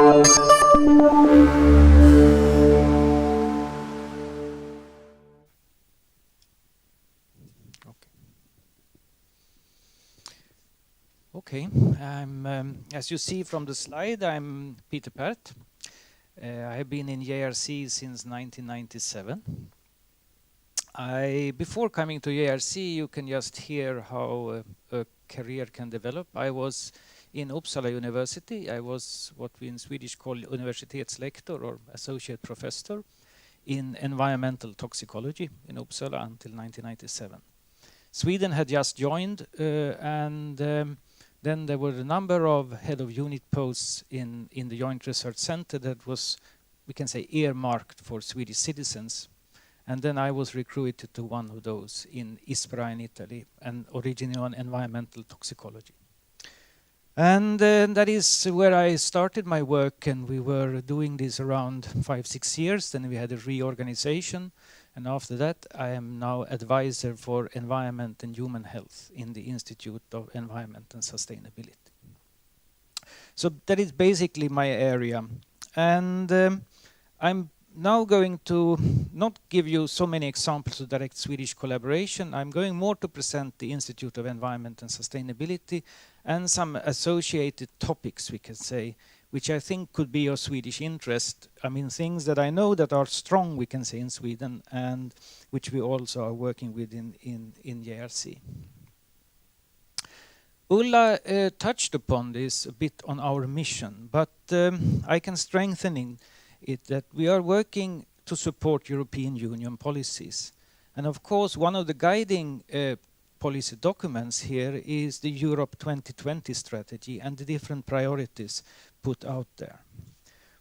Okay, as you see from the slide, I'm Peter Pärt. I have been in JRC since 1997. Before coming to JRC, you can just hear how a career can develop. I was in Uppsala University. I was what we in Swedish call universitetslektor or associate professor in environmental toxicology in Uppsala until 1997. Sweden had just joined and then there were a number of head of unit posts in the Joint Research Centre that was, we can say, earmarked for Swedish citizens. And then I was recruited to one of those in Ispra in Italy, and originally on environmental toxicology. And that is where I started my work, and we were doing this around 5-6 years. Then we had a reorganization, and after that I am now advisor for environment and human health in the Institute of Environment and Sustainability. So that is basically my area, and I'm now going to not give you so many examples of direct Swedish collaboration. I'm going more to present the Institute of Environment and Sustainability and some associated topics, we can say, which I think could be of Swedish interest. I mean, things that I know that are strong, we can say, in Sweden, and which we also are working with in JRC. Ulla touched upon this a bit on our mission, but I can strengthen it that we are working to support European Union policies. And of course, one of the guiding policy documents here is the Europe 2020 strategy and the different priorities put out there.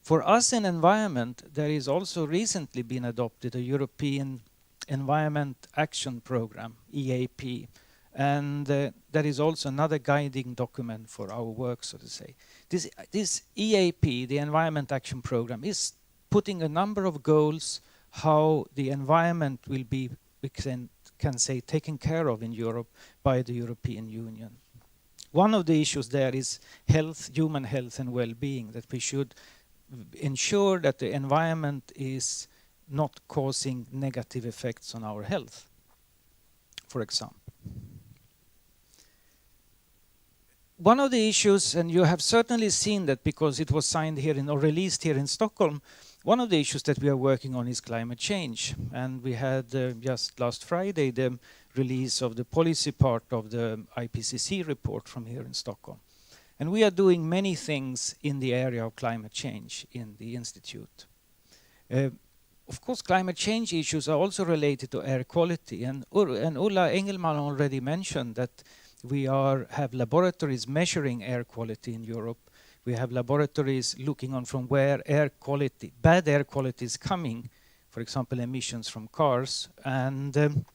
For us in environment, there is also recently been adopted a European Environment Action Programme, EAP, and that is also another guiding document for our work, so to say. This EAP, the Environment Action Programme, is putting a number of goals how the environment will be, we can say, taken care of in Europe by the European Union. One of the issues there is health, human health and well-being, that we should ensure that the environment is not causing negative effects on our health, for example. One of the issues, and you have certainly seen that because it was signed here or released here in Stockholm, one of the issues that we are working on is climate change. And we had just last Friday the release of the policy part of the IPCC report from here in Stockholm. And we are doing many things in the area of climate change in the Institute. Of course, climate change issues are also related to air quality. And Ulla Engelman already mentioned that we have laboratories measuring air quality in Europe. We have laboratories looking on from where bad air quality is coming, for example, emissions from cars. And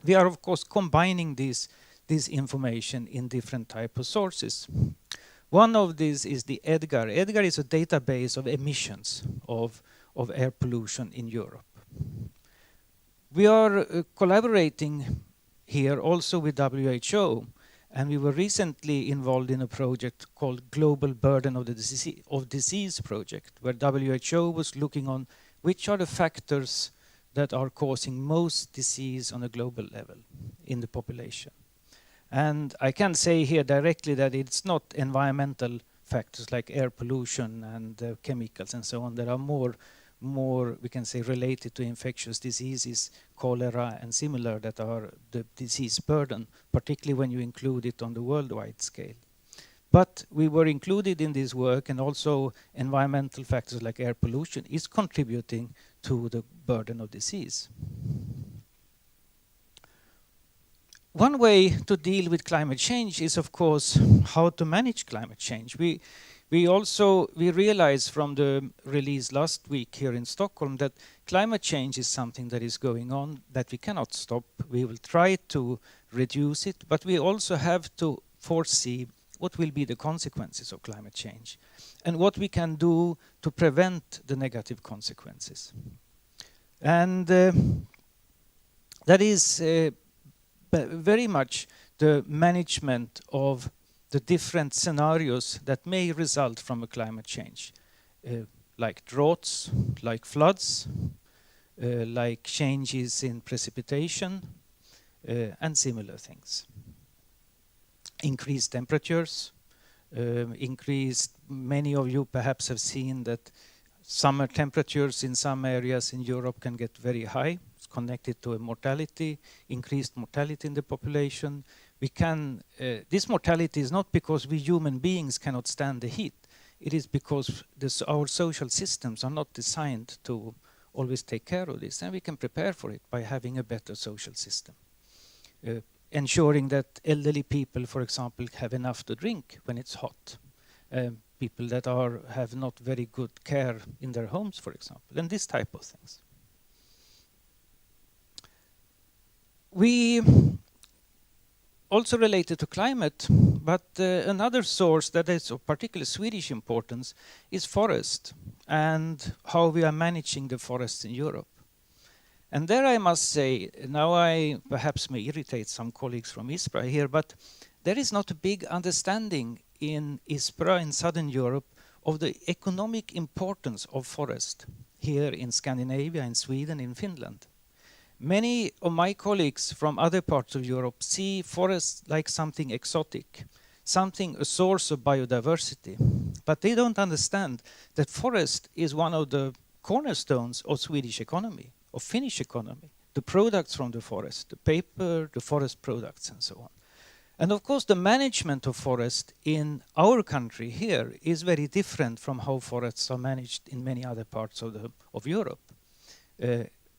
we are, of course, combining this information in different type of sources. One of these is the EDGAR. EDGAR is a database of emissions of air pollution in Europe. We are collaborating here also with WHO, and we were recently involved in a project called Global Burden of Disease project, where WHO was looking on which are the factors that are causing most disease on a global level in the population. And I can say here directly that it's not environmental factors like air pollution and chemicals and so on that are more, we can say, related to infectious diseases, cholera and similar, that are the disease burden, particularly when you include it on the worldwide scale. But we were included in this work, and also environmental factors like air pollution is contributing to the burden of disease. One way to deal with climate change is, of course, how to manage climate change. We realized from the release last week here in Stockholm that climate change is something that is going on that we cannot stop. We will try to reduce it, but we also have to foresee what will be the consequences of climate change and what we can do to prevent the negative consequences. And that is very much the management of the different scenarios that may result from a climate change, like droughts, like floods, like changes in precipitation, and similar things. Increased temperatures, many of you perhaps have seen that summer temperatures in some areas in Europe can get very high. It's connected to a mortality, increased mortality in the population. This mortality is not because we human beings cannot stand the heat. It is because our social systems are not designed to always take care of this, and we can prepare for it by having a better social system. Ensuring that elderly people, for example, have enough to drink when it's hot. People that have not very good care in their homes, for example, and this type of things. We also related to climate, but another source that is of particular Swedish importance is forest and how we are managing the forests in Europe. And there I must say, now I perhaps may irritate some colleagues from Ispra here, but there is not a big understanding in Ispra in Southern Europe of the economic importance of forest here in Scandinavia, in Sweden, in Finland. Many of my colleagues from other parts of Europe see forests like something exotic, a source of biodiversity. But they don't understand that forest is one of the cornerstones of Swedish economy, of Finnish economy. The products from the forest, the paper, the forest products, and so on. And of course, the management of forest in our country here is very different from how forests are managed in many other parts of Europe.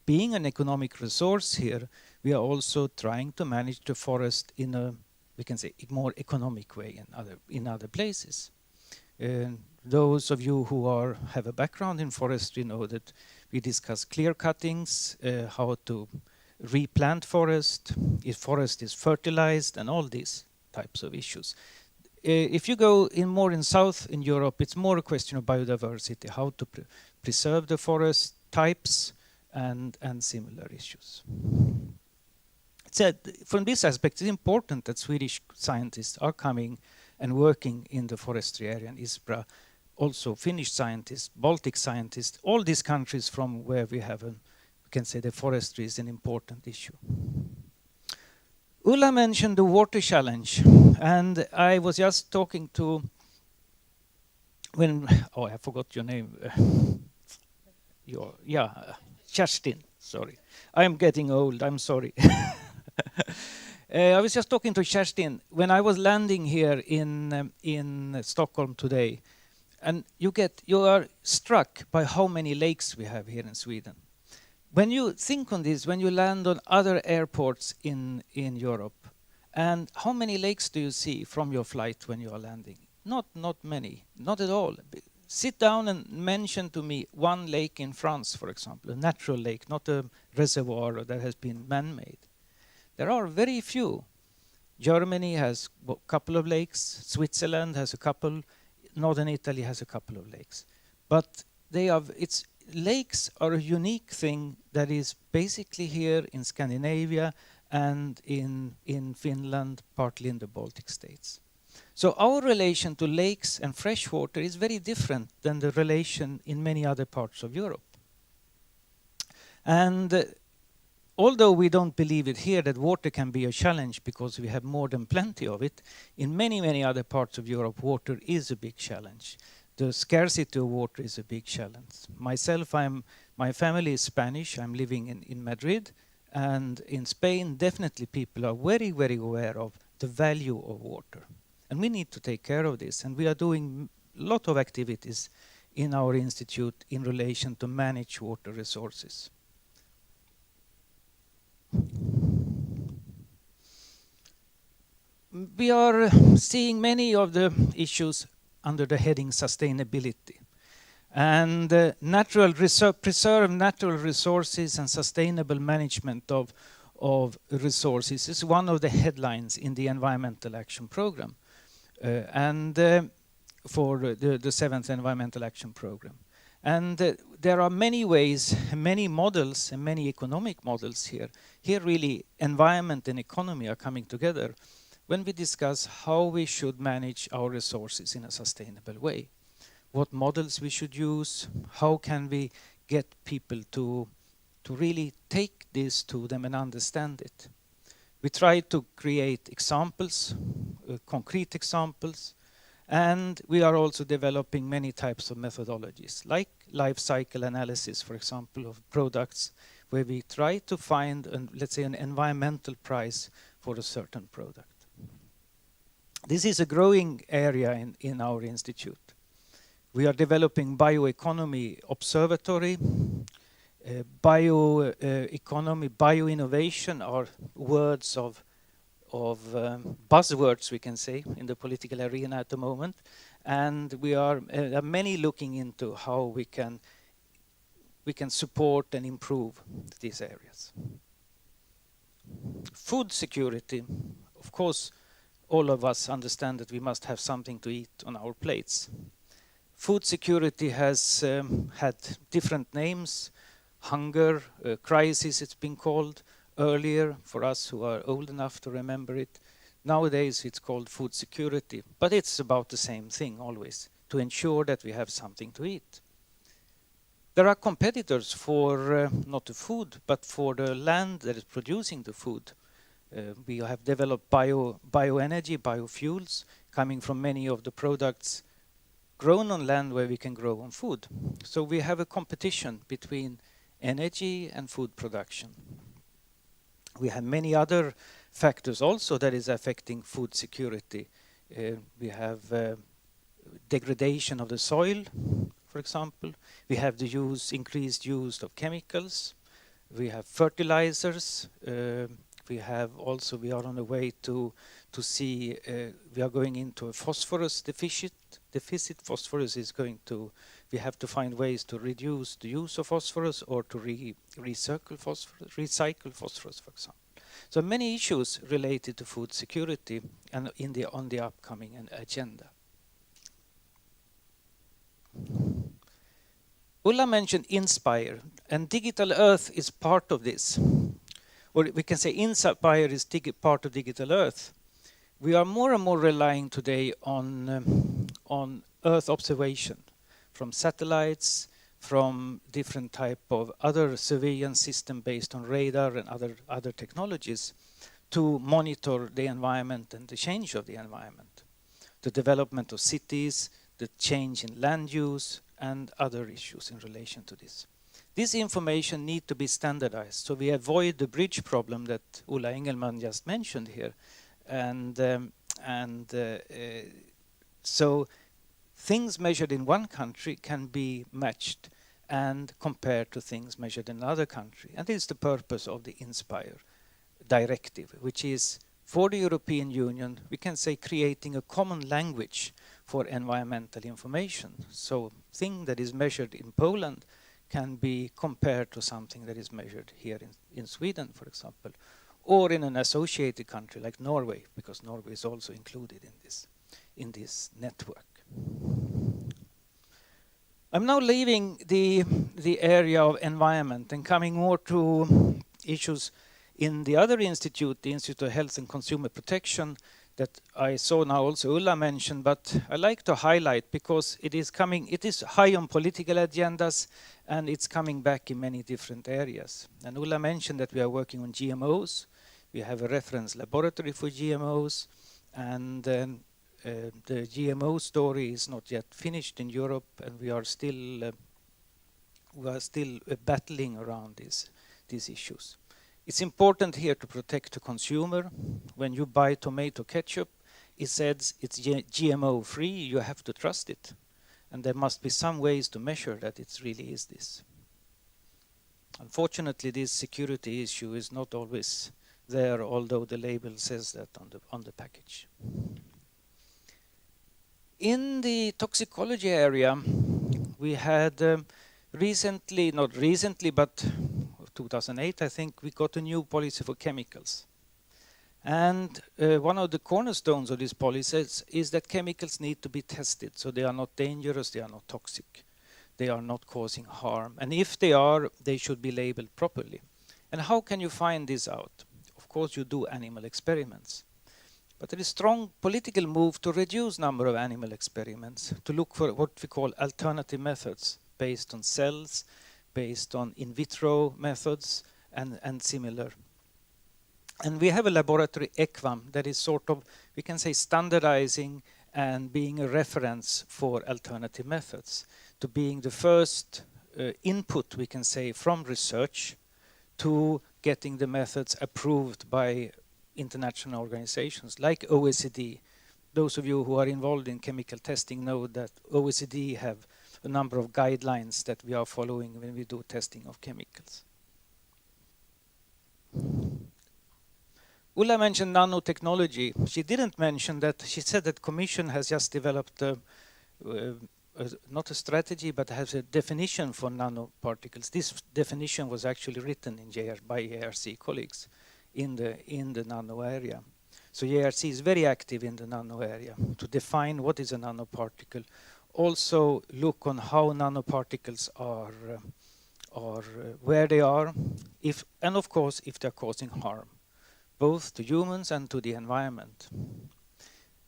Being an economic resource here, we are also trying to manage the forest in a, we can say, more economic way in other places. Those of you who have a background in forestry know that we discuss clear cuttings, how to replant forest, if forest is fertilized, and all these types of issues. If you go more in South in Europe, it's more a question of biodiversity, how to preserve the forest types, and similar issues. From this aspect, it's important that Swedish scientists are coming and working in the forestry area in Ispra, also Finnish scientists, Baltic scientists, all these countries from where we have, we can say the forestry is an important issue. Ulla mentioned the water challenge, and I was just talking to, I forgot your name. Kerstin, sorry. I am getting old, I'm sorry. I was just talking to Kerstin when I was landing here in Stockholm today, and you are struck by how many lakes we have here in Sweden. When you think on this, when you land on other airports in Europe, and how many lakes do you see from your flight when you are landing? Not many, not at all. Sit down and mention to me one lake in France, for example, a natural lake, not a reservoir that has been man-made. There are very few. Germany has a couple of lakes, Switzerland has a couple, Northern Italy has a couple of lakes. But lakes are a unique thing that is basically here in Scandinavia and in Finland, partly in the Baltic states. So our relation to lakes and fresh water is very different than the relation in many other parts of Europe. And although we don't believe it here that water can be a challenge because we have more than plenty of it, in many, many other parts of Europe, water is a big challenge. The scarcity of water is a big challenge. Myself, my family is Spanish. I'm living in Madrid. And in Spain, definitely people are very, very aware of the value of water. And we need to take care of this. And we are doing a lot of activities in our institute in relation to manage water resources. We are seeing many of the issues under the heading sustainability. And preserve natural resources and sustainable management of resources is one of the headlines in the Environmental Action Programme. For the 7th Environmental Action Programme. And there are many ways, many models, and many economic models here. Here really environment and economy are coming together. when we discuss how we should manage our resources in a sustainable way. What models we should use, how can we get people to really take this to them and understand it. We try to create examples, concrete examples, and we are also developing many types of methodologies, like life cycle analysis, for example, of products, where we try to find, let's say, an environmental price for a certain product. This is a growing area in our institute. We are developing bioeconomy observatory. Bioeconomy, bioinnovation are words of buzzwords, we can say, in the political arena at the moment. And we are many looking into how we can support and improve these areas. Food security, of course, all of us understand that we must have something to eat on our plates. Food security has had different names. Hunger crisis, it's been called earlier, for us who are old enough to remember it. Nowadays it's called food security, but it's about the same thing always, to ensure that we have something to eat. There are competitors for not the food, but for the land that is producing the food. We have developed bioenergy, biofuels, coming from many of the products grown on land where we can grow on food. So we have a competition between energy and food production. We have many other factors also that is affecting food security. We have degradation of the soil, for example. We have the increased use of chemicals. We have fertilizers. We are on the way to see, we are going into a phosphorus deficit. Phosphorus is we have to find ways to reduce the use of phosphorus or to recycle phosphorus, for example. So many issues related to food security and on the upcoming agenda. Ulla mentioned Inspire, and Digital Earth is part of this. Or we can say Inspire is part of Digital Earth. We are more and more relying today on Earth observation from satellites, from different type of other surveillance system based on radar and other technologies to monitor the environment and the change of the environment, the development of cities, the change in land use, and other issues in relation to this. This information needs to be standardized, so we avoid the bridge problem that Ulla Engelman just mentioned here. So things measured in one country can be matched and compared to things measured in another country. And this is the purpose of the Inspire directive, which is for the European Union, we can say creating a common language for environmental information. So thing that is measured in Poland can be compared to something that is measured here in Sweden, for example, or in an associated country like Norway, because Norway is also included in this network. I'm now leaving the area of environment and coming more to issues in the other institute, the Institute of Health and Consumer Protection, that I saw now also Ulla mentioned, but I like to highlight because it is high on political agendas and it's coming back in many different areas. And Ulla mentioned that we are working on GMOs. We have a reference laboratory for GMOs, and the GMO story is not yet finished in Europe, and we are still battling around these issues. It's important here to protect the consumer. When you buy tomato ketchup, it says it's GMO free, you have to trust it. And there must be some ways to measure that it really is this. Unfortunately, this security issue is not always there, although the label says that on the package. In the toxicology area, we had not recently, but 2008, I think, we got a new policy for chemicals. And one of the cornerstones of this policy is that chemicals need to be tested, so they are not dangerous, they are not toxic, they are not causing harm. And if they are, they should be labeled properly. And how can you find this out? Of course, you do animal experiments. But there is strong political move to reduce number of animal experiments, to look for what we call alternative methods based on cells, based on in vitro methods and similar. And we have a laboratory, ECVAM, that is sort of, we can say, standardizing and being a reference for alternative methods, to being the first input, we can say, from research to getting the methods approved by international organizations like OECD. Those of you who are involved in chemical testing know that OECD have a number of guidelines that we are following when we do testing of chemicals. Ulla mentioned nanotechnology. She didn't mention that. She said that Commission has just developed not a strategy, but has a definition for nanoparticles. This definition was actually written in by JRC colleagues in the nano area. So JRC is very active in the nano area to define what is a nanoparticle. Also look on how nanoparticles are where they are, and of course if they're causing harm, both to humans and to the environment.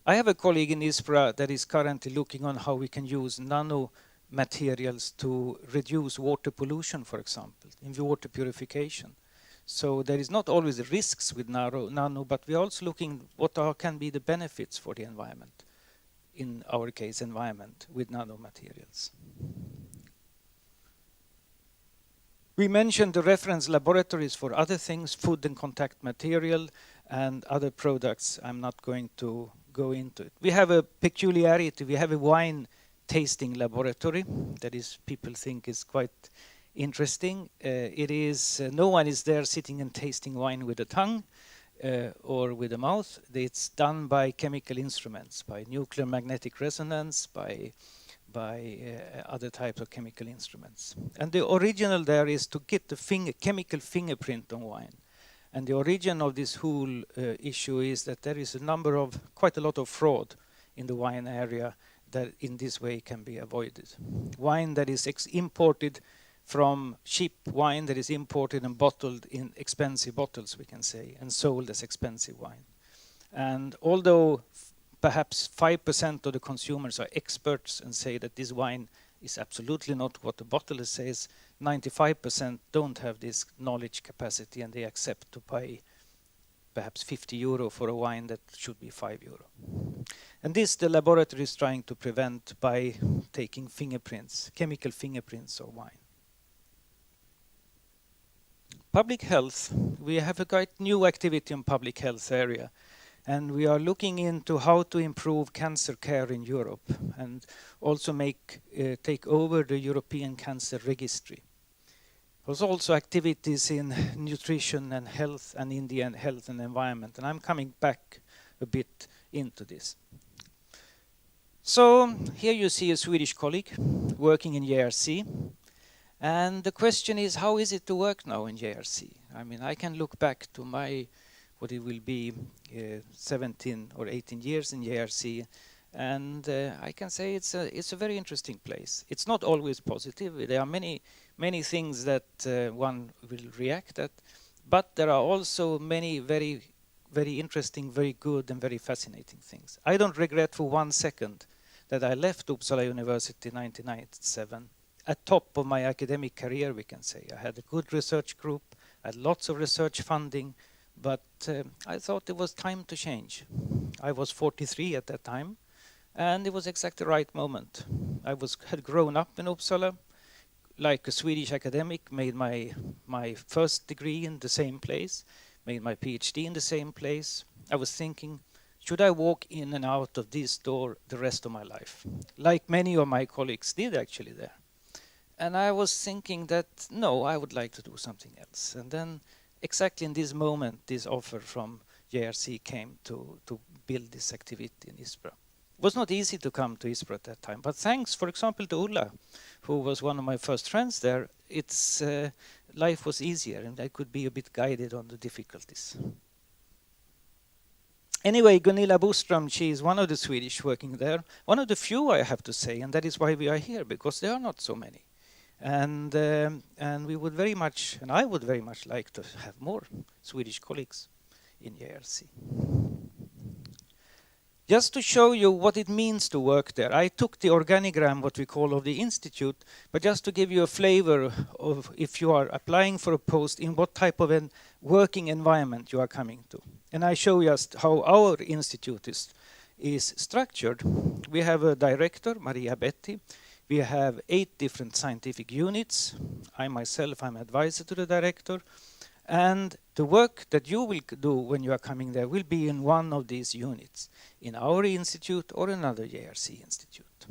I have a colleague in Ispra that is currently looking on how we can use nanomaterials to reduce water pollution, for example, in water purification. So there is not always the risks with nano, but we're also looking what can be the benefits for the environment, in our case environment, with nanomaterials. We mentioned the reference laboratories for other things, food and contact material and other products. I'm not going to go into it. We have a peculiarity. We have a wine tasting laboratory that is people think is quite interesting. It is no one is there sitting and tasting wine with a tongue or with a mouth. It's done by chemical instruments, by nuclear magnetic resonance, by other types of chemical instruments. And the original there is to get the chemical fingerprint on wine. And the origin of this whole issue is that there is quite a lot of fraud in the wine area that in this way can be avoided. Wine that is imported from cheap wine that is imported and bottled in expensive bottles, we can say, and sold as expensive wine. And although perhaps 5% of the consumers are experts and say that this wine is absolutely not what the bottle says, 95% don't have this knowledge capacity and they accept to pay perhaps 50 euro for a wine that should be 5 euro. And this the laboratory is trying to prevent by taking fingerprints, chemical fingerprints of wine. Public health, we have a quite new activity in public health area. And we are looking into how to improve cancer care in Europe and also take over the European Cancer Registry. There's also activities in nutrition and health and in the end health and environment. And I'm coming back a bit into this. So here you see a Swedish colleague working in JRC. And the question is, how is it to work now in JRC? I mean, I can look back to what it will be 17 or 18 years in JRC, and I can say it's a very interesting place. It's not always positive. There are many things that one will react at, but there are also many very interesting, very good, and very fascinating things. I don't regret for 1 second that I left Uppsala University in 1997 at top of my academic career, we can say. I had a good research group, I had lots of research funding, but I thought it was time to change. I was 43 at that time, and it was exactly the right moment. I had grown up in Uppsala, like a Swedish academic, made my first degree in the same place, made my PhD in the same place. I was thinking, should I walk in and out of this door the rest of my life? Like many of my colleagues did actually there. And I was thinking that, no, I would like to do something else. And then exactly in this moment, this offer from JRC came to build this activity in Ispra. It was not easy to come to Ispra at that time, but thanks, for example, to Ulla, who was one of my first friends there, life was easier and I could be a bit guided on the difficulties. Anyway, Gunilla Boström, she is one of the Swedish working there, one of the few I have to say, and that is why we are here, because there are not so many. And we would very much, and I would very much like to have more Swedish colleagues in JRC. Just to show you what it means to work there, I took the organigram, what we call, of the institute, but just to give you a flavor of if you are applying for a post, in what type of a working environment you are coming to. And I show just how our institute is structured. We have a director, Maria Betti. We have 8 different scientific units. I myself, I'm advisor to the director. And the work that you will do when you are coming there will be in one of these units, in our institute or another JRC institute.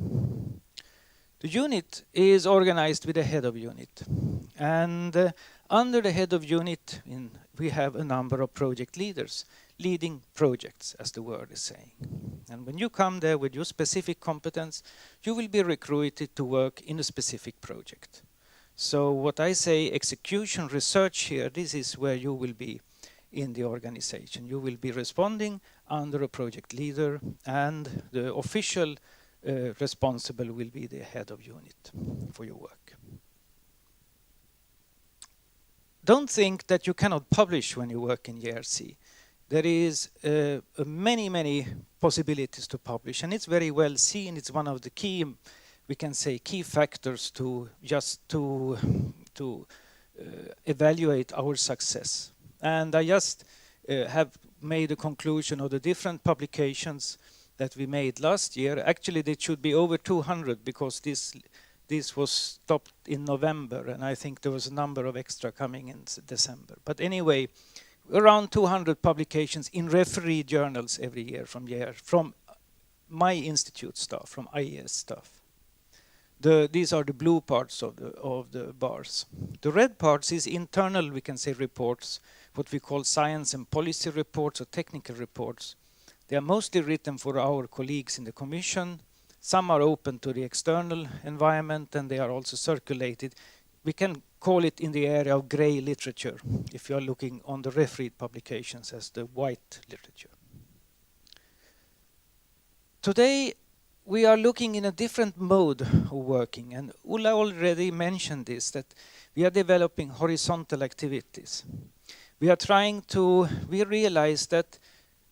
The unit is organized with a head of unit. And under the head of unit, we have a number of project leaders leading projects, as the word is saying. And when you come there with your specific competence, you will be recruited to work in a specific project. So what I say, execution research here, this is where you will be in the organization. You will be responding under a project leader, and the official responsible will be the head of unit for your work. Don't think that you cannot publish when you work in JRC. There is many possibilities to publish, and it's very well seen. It's one of the key, we can say, key factors to evaluate our success. And I just have made a conclusion of the different publications that we made last year. Actually, there should be over 200 because this was stopped in November, and I think there was a number of extra coming in December. But anyway, around 200 publications in referee journals every year from my institute staff, from IES staff. These are the blue parts of the bars. The red parts is internal, we can say, reports, what we call science and policy reports or technical reports. They are mostly written for our colleagues in the Commission. Some are open to the external environment, and they are also circulated. We can call it in the area of grey literature, if you are looking on the refereed publications as the white literature. Today, we are looking in a different mode of working, and Ulla already mentioned this, that we are developing horizontal activities. We realize that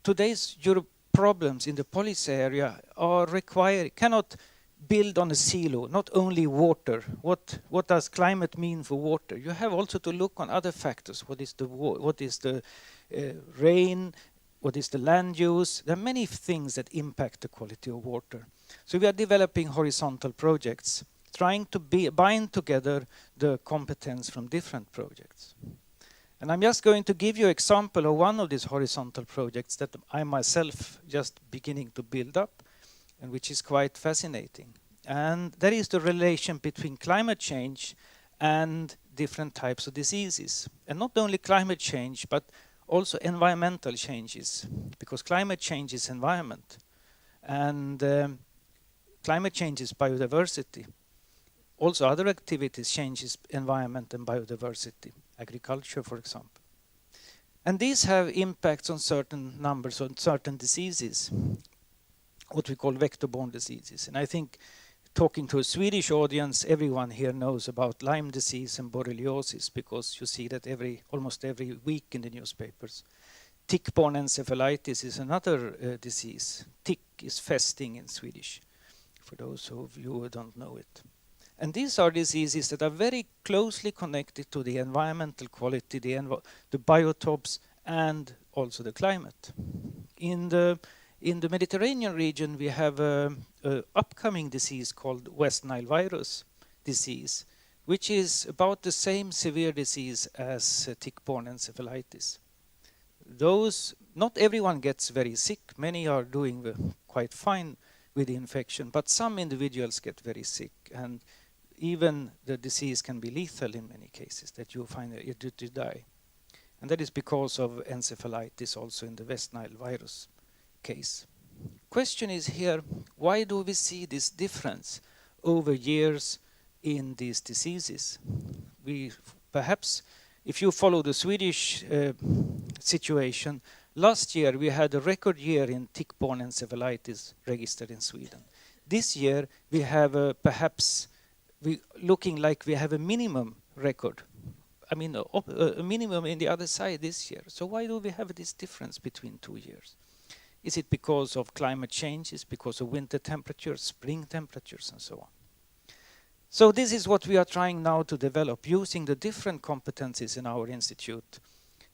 today's Europe problems in the policy area cannot build on a silo, not only water. What does climate mean for water? You have also to look on other factors. What is the rain? What is the land use? There are many things that impact the quality of water. So we are developing horizontal projects, trying to bind together the competence from different projects. And I'm just going to give you an example of one of these horizontal projects that I myself just beginning to build up, and which is quite fascinating. And that is the relation between climate change and different types of diseases. And not only climate change, but also environmental changes, because climate change is environment. And climate change is biodiversity. Also other activities changes environment and biodiversity, agriculture, for example. And these have impacts on certain numbers, on certain diseases, what we call vector-borne diseases. And I think, talking to a Swedish audience, everyone here knows about Lyme disease and borreliosis, because you see that almost every week in the newspapers. Tick-borne encephalitis is another disease. Tick is festing in Swedish, for those of you who don't know it. And these are diseases that are very closely connected to the environmental quality, the biotopes, and also the climate. In the Mediterranean region, we have an upcoming disease called West Nile virus disease, which is about the same severe disease as tick-borne encephalitis. Not everyone gets very sick. Many are doing quite fine with the infection, but some individuals get very sick, and even the disease can be lethal in many cases, that you find that you're due to die. And that is because of encephalitis also in the West Nile virus case. Question is here, why do we see this difference over years in these diseases? Perhaps, if you follow the Swedish situation, last year we had a record year in tick-borne encephalitis registered in Sweden. This year we have looking like we have a minimum record. I mean, a minimum in the other side this year. So why do we have this difference between 2 years? Is it because of climate change? Is it because of winter temperatures, spring temperatures, and so on? So this is what we are trying now to develop, using the different competencies in our institute.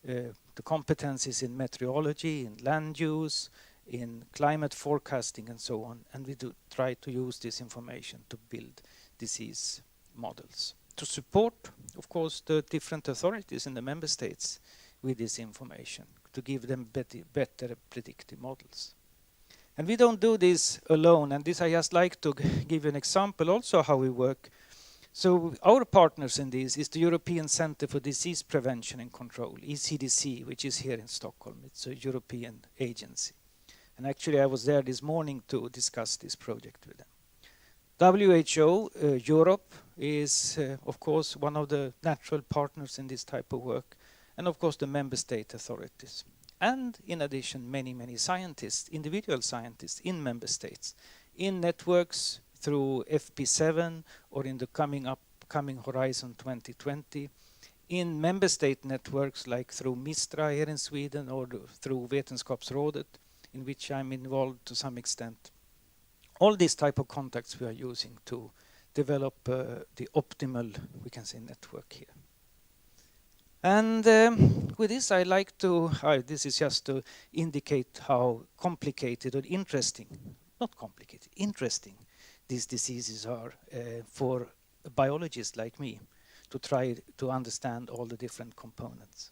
The competencies in meteorology, in land use, in climate forecasting, and so on. And we do try to use this information to build disease models. To support, of course, the different authorities in the member states with this information, to give them better predictive models. And we don't do this alone, and this I just like to give you an example also how we work. So our partners in this is the European Centre for Disease Prevention and Control, ECDC, which is here in Stockholm. It's a European agency. And actually I was there this morning to discuss this project with them. WHO Europe is, of course, one of the natural partners in this type of work, and of course the member state authorities. And in addition, many, many scientists, individual scientists in member states, in networks through FP7 or in the coming Horizon 2020, in member state networks like through Ispra here in Sweden or through Vetenskapsrådet, in which I'm involved to some extent. All these type of contacts we are using to develop the optimal, we can say, network here. And with this, I like to, this is just to indicate how complicated or interesting, not complicated, interesting these diseases are for biologists like me to try to understand all the different components.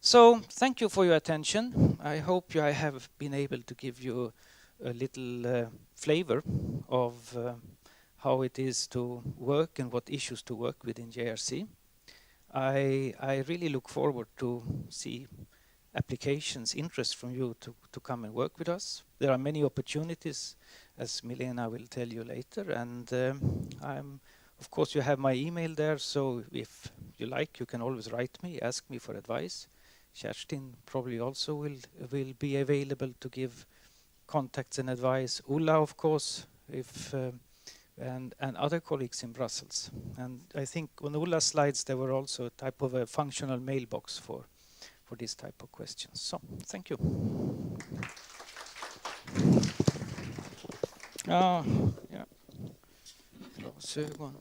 So thank you for your attention. I hope I have been able to give you a little flavor of how it is to work and what issues to work with in JRC. I really look forward to see applications, interest from you to come and work with us. There are many opportunities, as Milena will tell you later, and of course you have my email there, so if you like, you can always write me, ask me for advice. Kerstin probably also will be available to give contacts and advice. Ulla, of course, if and other colleagues in Brussels. And I think on Ulla's slides there were also a type of a functional mailbox for this type of questions. So, thank you. Yeah. Glasögon.